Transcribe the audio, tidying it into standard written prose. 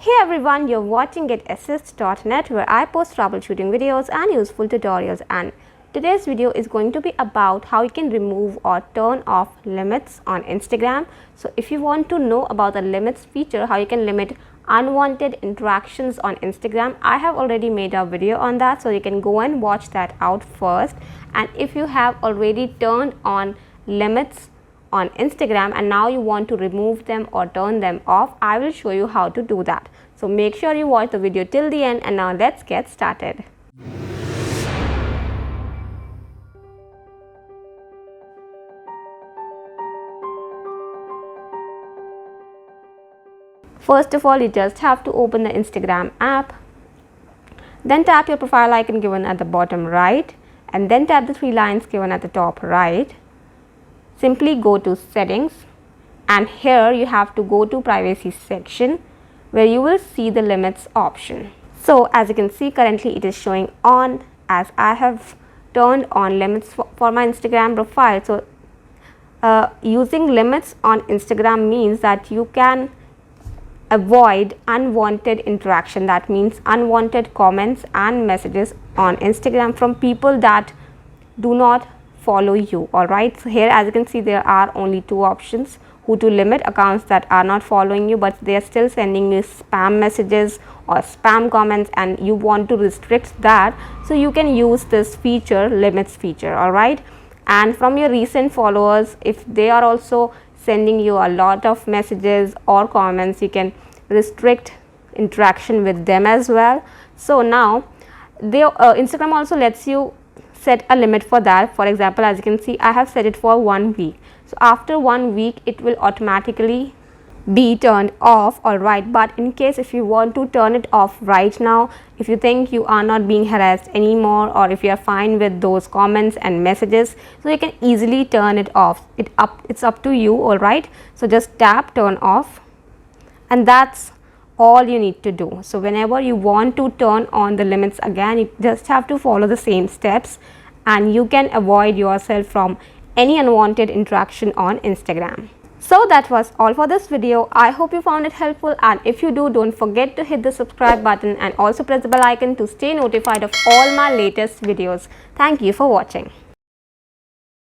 Hey everyone, you're watching GetAssist.net where I post troubleshooting videos and useful tutorials, and today's video is going to be about how you can remove or turn off limits on Instagram. So if you want to know about the limits feature, how you can limit unwanted interactions on Instagram, I have already made a video on that, so you can go and watch that out first. And if you have already turned on limits on Instagram and now you want to remove them or turn them off, I will show you how to do that. So make sure you watch the video till the end, and now let's get started. First of all, you just have to open the Instagram app, then tap your profile icon given at the bottom right, and then tap the three lines given at the top right. Simply go to settings, and here you have to go to privacy section where you will see the limits option. So as you can see, currently it is showing on, as I have turned on limits for my Instagram profile. So using limits on Instagram means that you can avoid unwanted interaction. That means unwanted comments and messages on Instagram from people that do not follow you. Alright, so here as you can see, there are only two options: who to limit accounts that are not following you but they are still sending you spam messages or spam comments, and you want to restrict that. So you can use this feature, limits feature. Alright, and from your recent followers, if they are also sending you a lot of messages or comments, you can restrict interaction with them as well. So now Instagram also lets you set a limit for that. For example, as you can see, I have set it for 1 week. So after 1 week it will automatically be turned off. Alright, but in case if you want to turn it off right now, if you think you are not being harassed anymore, or if you are fine with those comments and messages, so you can easily turn it off. It's up to you. Alright, so just tap turn off, and that's all you need to do. So whenever you want to turn on the limits again, you just have to follow the same steps, and you can avoid yourself from any unwanted interaction on Instagram. So that was all for this video. I hope you found it helpful, and if you do, don't forget to hit the subscribe button and also press the bell icon to stay notified of all my latest videos. Thank you for watching.